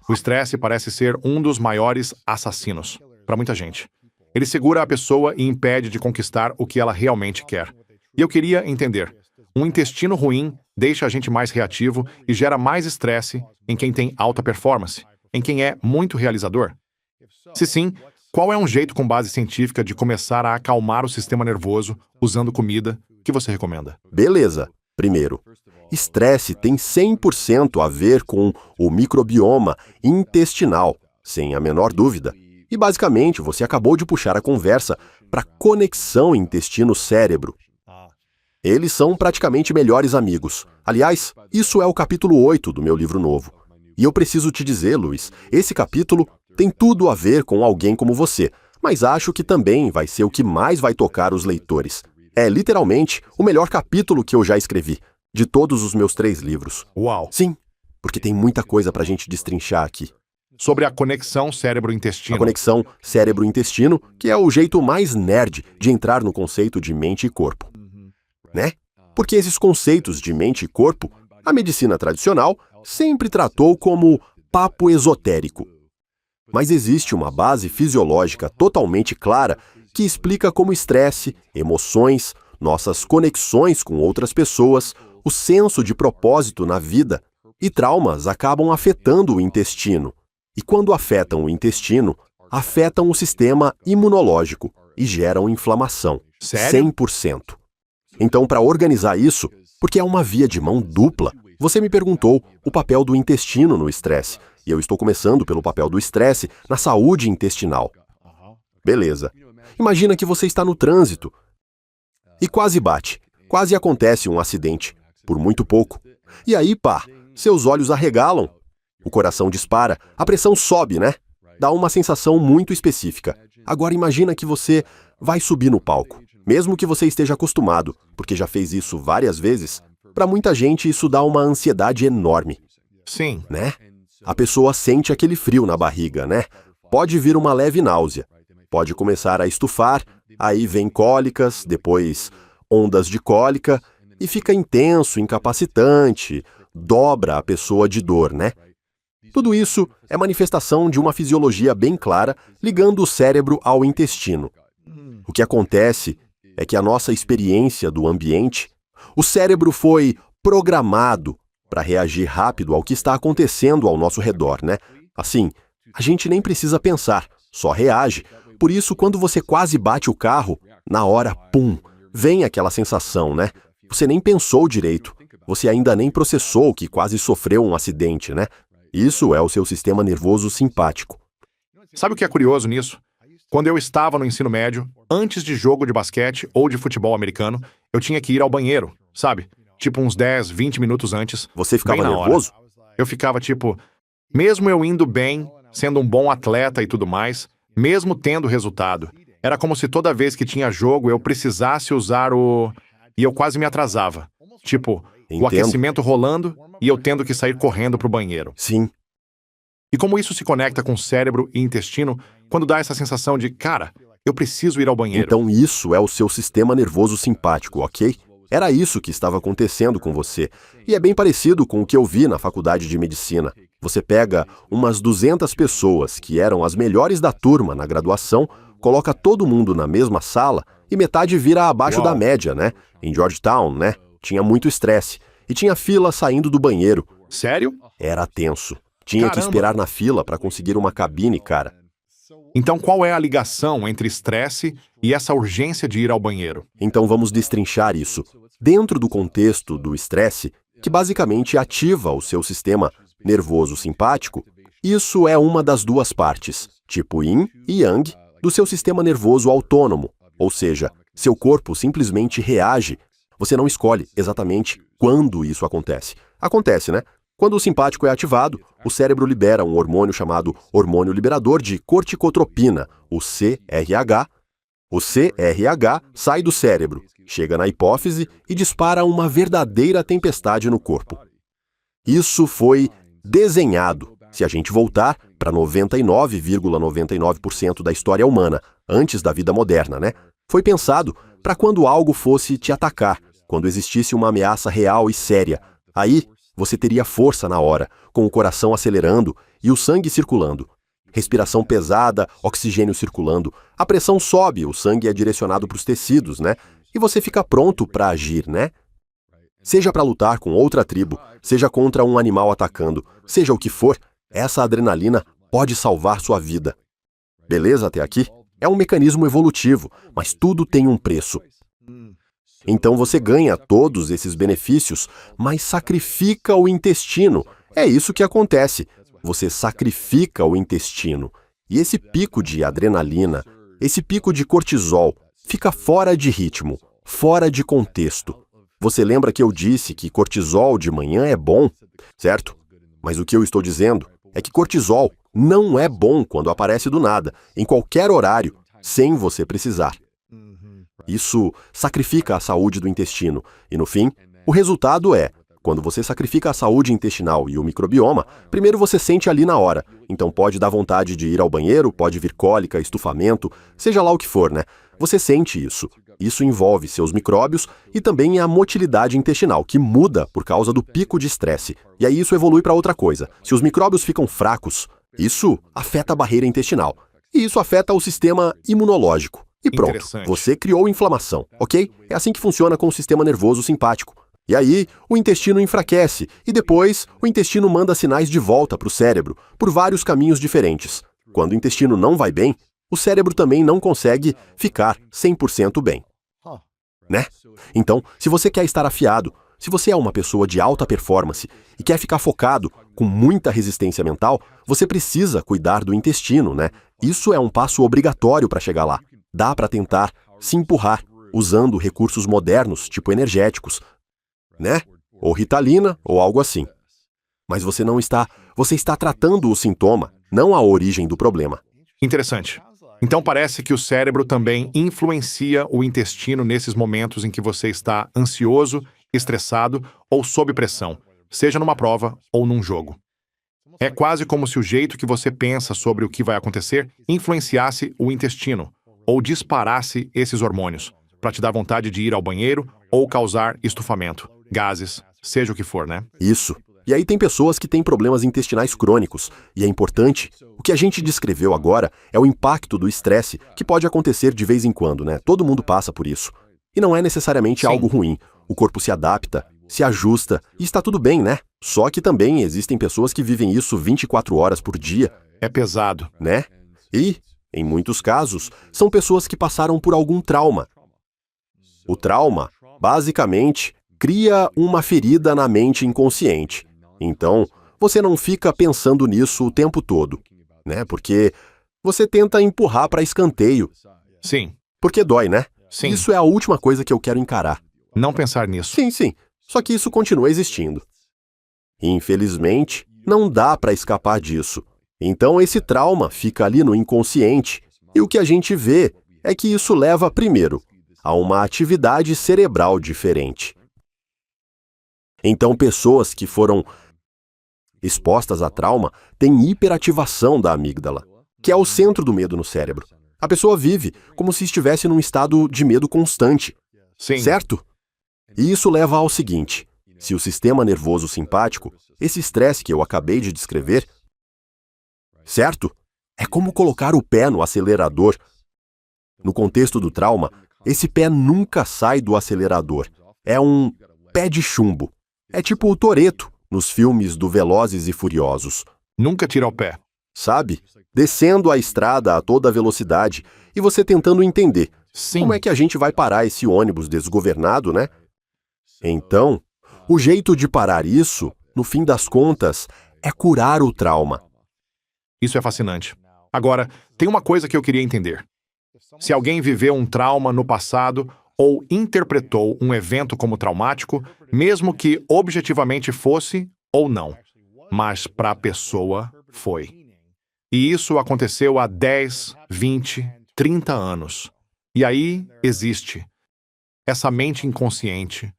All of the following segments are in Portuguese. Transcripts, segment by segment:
O estresse parece ser um dos maiores assassinos, para muita gente. Ele segura a pessoa e impede de conquistar o que ela realmente quer. E eu queria entender, um intestino ruim deixa a gente mais reativo e gera mais estresse em quem tem alta performance, em quem é muito realizador? Se sim, qual é um jeito com base científica de começar a acalmar o sistema nervoso usando comida que você recomenda? Beleza. Primeiro, estresse tem 100% a ver com o microbioma intestinal, sem a menor dúvida. E basicamente, você acabou de puxar a conversa para a conexão intestino-cérebro. Eles são praticamente melhores amigos. Aliás, isso é o capítulo 8 do meu livro novo. E eu preciso te dizer, Luiz, esse capítulo tem tudo a ver com alguém como você, mas acho que também vai ser o que mais vai tocar os leitores. É literalmente o melhor capítulo que eu já escrevi, de todos os meus 3 livros. Uau! Sim, porque tem muita coisa pra gente destrinchar aqui. Sobre a conexão cérebro-intestino. A conexão cérebro-intestino, que é o jeito mais nerd de entrar no conceito de mente e corpo. Né? Porque esses conceitos de mente e corpo, a medicina tradicional sempre tratou como papo esotérico. Mas existe uma base fisiológica totalmente clara que explica como estresse, emoções, nossas conexões com outras pessoas, o senso de propósito na vida e traumas acabam afetando o intestino. E quando afetam o intestino, afetam o sistema imunológico e geram inflamação. Sério? 100%. Então, para organizar isso, porque é uma via de mão dupla, você me perguntou o papel do intestino no estresse. E eu estou começando pelo papel do estresse na saúde intestinal. Beleza. Imagina que você está no trânsito e quase bate, quase acontece um acidente, por muito pouco. E aí, pá, seus olhos arregalam, o coração dispara, a pressão sobe, né? Dá uma sensação muito específica. Agora imagina que você vai subir no palco. Mesmo que você esteja acostumado, porque já fez isso várias vezes, para muita gente isso dá uma ansiedade enorme. Sim. Né? A pessoa sente aquele frio na barriga, né? Pode vir uma leve náusea. Pode começar a estufar, aí vem cólicas, depois ondas de cólica, e fica intenso, incapacitante, dobra a pessoa de dor, né? Tudo isso é manifestação de uma fisiologia bem clara ligando o cérebro ao intestino. O que acontece é que a nossa experiência do ambiente, o cérebro foi programado para reagir rápido ao que está acontecendo ao nosso redor, né? Assim, a gente nem precisa pensar, só reage. Por isso, quando você quase bate o carro, na hora, pum, vem aquela sensação, né? Você nem pensou direito, você ainda nem processou que quase sofreu um acidente, né? Isso é o seu sistema nervoso simpático. Sabe o que é curioso nisso? Quando eu estava no ensino médio, antes de jogo de basquete ou de futebol americano, eu tinha que ir ao banheiro, sabe? Tipo uns 10, 20 minutos antes. Você ficava bem na nervoso? hora. Eu ficava tipo, mesmo eu indo bem, sendo um bom atleta e tudo mais, mesmo tendo resultado, era como se toda vez que tinha jogo eu precisasse usar o... E eu quase me atrasava. Tipo, Entendo. o aquecimento rolando e eu tendo que sair correndo pro banheiro. Sim. E como isso se conecta com cérebro e intestino quando dá essa sensação de, cara, eu preciso ir ao banheiro. Então isso é o seu sistema nervoso simpático, ok? Era isso que estava acontecendo com você. E é bem parecido com o que eu vi na faculdade de medicina. Você pega umas 200 pessoas que eram as melhores da turma na graduação, coloca todo mundo na mesma sala e metade vira abaixo da média, né? Em Georgetown, né? Tinha muito estresse. E tinha fila saindo do banheiro. Sério? Era tenso. Tinha que esperar na fila para conseguir uma cabine, cara. Então qual é a ligação entre estresse e essa urgência de ir ao banheiro? Então vamos destrinchar isso. Dentro do contexto do estresse, que basicamente ativa o seu sistema nervoso simpático, isso é uma das duas partes, tipo yin e yang, do seu sistema nervoso autônomo. Ou seja, seu corpo simplesmente reage. Você não escolhe exatamente quando isso acontece. Acontece, né? Quando o simpático é ativado, o cérebro libera um hormônio chamado hormônio liberador de corticotropina, o CRH. O CRH sai do cérebro, chega na hipófise e dispara uma verdadeira tempestade no corpo. Isso foi desenhado, se a gente voltar para 99,99% da história humana, antes da vida moderna, né? Foi pensado para quando algo fosse te atacar, quando existisse uma ameaça real e séria. Aí, Você teria força na hora, com o coração acelerando e o sangue circulando. Respiração pesada, oxigênio circulando. A pressão sobe, o sangue é direcionado para os tecidos, né? E você fica pronto para agir, né? Seja para lutar com outra tribo, seja contra um animal atacando, seja o que for, essa adrenalina pode salvar sua vida. Beleza até aqui? É um mecanismo evolutivo, mas tudo tem um preço. Então você ganha todos esses benefícios, mas sacrifica o intestino. É isso que acontece. Você sacrifica o intestino. E esse pico de adrenalina, esse pico de cortisol, fica fora de ritmo, fora de contexto. Você lembra que eu disse que cortisol de manhã é bom, certo? Mas o que eu estou dizendo é que cortisol não é bom quando aparece do nada, em qualquer horário, sem você precisar. Isso sacrifica a saúde do intestino. E, no fim, o resultado é, quando você sacrifica a saúde intestinal e o microbioma, primeiro você sente ali na hora. Então pode dar vontade de ir ao banheiro, pode vir cólica, estufamento, seja lá o que for, né? Você sente isso. Isso envolve seus micróbios e também a motilidade intestinal, que muda por causa do pico de estresse. E aí isso evolui para outra coisa. Se os micróbios ficam fracos, isso afeta a barreira intestinal. E isso afeta o sistema imunológico. E pronto, você criou inflamação, ok? É assim que funciona com o sistema nervoso simpático. E aí, o intestino enfraquece, e depois, o intestino manda sinais de volta para o cérebro, por vários caminhos diferentes. Quando o intestino não vai bem, o cérebro também não consegue ficar 100% bem. Né? Então, se você quer estar afiado, se você é uma pessoa de alta performance e quer ficar focado, com muita resistência mental, você precisa cuidar do intestino, né? Isso é um passo obrigatório para chegar lá. Dá para tentar se empurrar, usando recursos modernos, tipo energéticos, né? Ou Ritalina, ou algo assim. Mas você está tratando o sintoma, não a origem do problema. Interessante. Então parece que o cérebro também influencia o intestino nesses momentos em que você está ansioso, estressado ou sob pressão, seja numa prova ou num jogo. É quase como se o jeito que você pensa sobre o que vai acontecer influenciasse o intestino ou disparasse esses hormônios, para te dar vontade de ir ao banheiro ou causar estufamento, gases, seja o que for, né? Isso. E aí tem pessoas que têm problemas intestinais crônicos, e é importante. O que a gente descreveu agora é o impacto do estresse, que pode acontecer de vez em quando, né? Todo mundo passa por isso. E não é necessariamente algo ruim. O corpo se adapta, se ajusta, e está tudo bem, né? Só que também existem pessoas que vivem isso 24 horas por dia. É pesado. Né? E, em muitos casos, são pessoas que passaram por algum trauma. O trauma, basicamente, cria uma ferida na mente inconsciente. Então, você não fica pensando nisso o tempo todo, né? Porque você tenta empurrar para escanteio. Sim. Porque dói, né? Sim. Isso é a última coisa que eu quero encarar. Não pensar nisso. Sim, sim. Só que isso continua existindo. Infelizmente, não dá para escapar disso. Então, esse trauma fica ali no inconsciente. E o que a gente vê é que isso leva, primeiro, a uma atividade cerebral diferente. Então, pessoas que foram expostas a trauma têm hiperativação da amígdala, que é o centro do medo no cérebro. A pessoa vive como se estivesse num estado de medo constante. Sim. Certo? E isso leva ao seguinte: se o sistema nervoso simpático, esse estresse que eu acabei de descrever, certo? É como colocar o pé no acelerador. No contexto do trauma, esse pé nunca sai do acelerador. É um pé de chumbo. É tipo o Toretto nos filmes do Velozes e Furiosos. Nunca tira o pé. Sabe? Descendo a estrada a toda velocidade e você tentando entender. Sim. Como é que a gente vai parar esse ônibus desgovernado, né? Então, o jeito de parar isso, no fim das contas, é curar o trauma. Isso é fascinante. Agora, tem uma coisa que eu queria entender. Se alguém viveu um trauma no passado ou interpretou um evento como traumático, mesmo que objetivamente fosse ou não, mas para a pessoa foi. E isso aconteceu há 10, 20, 30 anos. E aí existe essa mente inconsciente.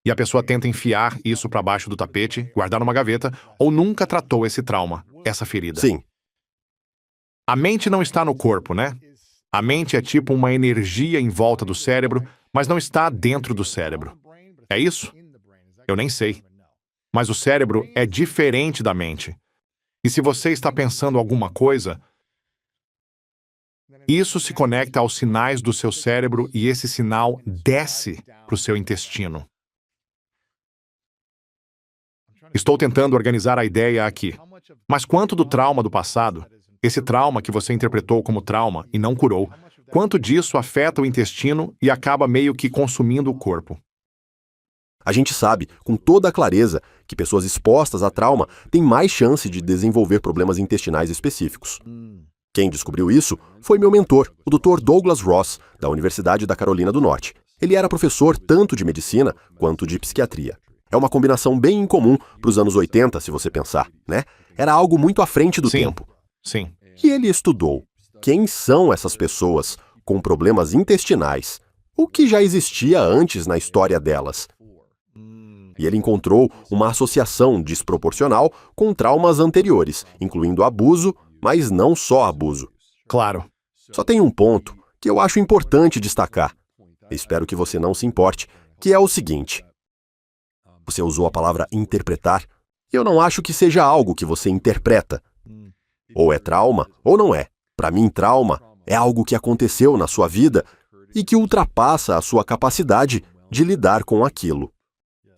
E a pessoa tenta enfiar isso para baixo do tapete, guardar numa gaveta, ou nunca tratou esse trauma, essa ferida. Sim. A mente não está no corpo, né? A mente é tipo uma energia em volta do cérebro, mas não está dentro do cérebro. É isso? Eu nem sei. Mas o cérebro é diferente da mente. E se você está pensando alguma coisa, isso se conecta aos sinais do seu cérebro e esse sinal desce para o seu intestino. Estou tentando organizar a ideia aqui. Mas quanto do trauma do passado, esse trauma que você interpretou como trauma e não curou, quanto disso afeta o intestino e acaba meio que consumindo o corpo? A gente sabe, com toda a clareza, que pessoas expostas a trauma têm mais chance de desenvolver problemas intestinais específicos. Quem descobriu isso foi meu mentor, o Dr. Douglas Ross, da Universidade da Carolina do Norte. Ele era professor tanto de medicina quanto de psiquiatria. É uma combinação bem incomum para os anos 80, se você pensar, né? Era algo muito à frente do tempo. Sim. E ele estudou quem são essas pessoas com problemas intestinais, o que já existia antes na história delas. E ele encontrou uma associação desproporcional com traumas anteriores, incluindo abuso, mas não só abuso. Claro. Só tem um ponto que eu acho importante destacar. Espero que você não se importe, que é o seguinte. Você usou a palavra interpretar. Eu não acho que seja algo que você interpreta. Ou é trauma, ou não é. Para mim, trauma é algo que aconteceu na sua vida e que ultrapassa a sua capacidade de lidar com aquilo.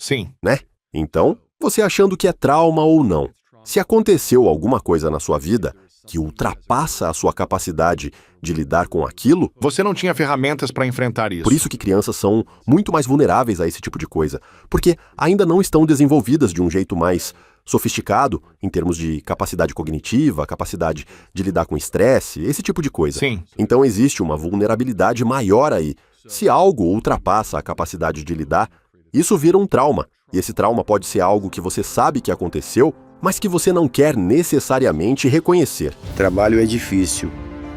Sim. Né? Então, você achando que é trauma ou não, se aconteceu alguma coisa na sua vida que ultrapassa a sua capacidade de lidar com aquilo, Você não tinha ferramentas para enfrentar isso. por isso que crianças são muito mais vulneráveis a esse tipo de coisa, porque ainda não estão desenvolvidas de um jeito mais sofisticado em termos de capacidade cognitiva, capacidade de lidar com estresse, esse tipo de coisa. Sim. Então existe uma vulnerabilidade maior aí. Se algo ultrapassa a capacidade de lidar, isso vira um trauma. E esse trauma pode ser algo que você sabe que aconteceu, mas que você não quer necessariamente reconhecer. O trabalho é difícil,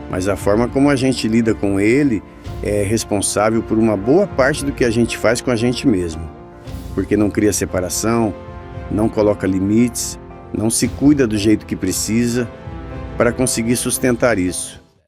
mas a forma como a gente lida com ele é responsável por uma boa parte do que a gente faz com a gente mesmo. Porque não cria separação, não coloca limites, não se cuida do jeito que precisa para conseguir sustentar isso.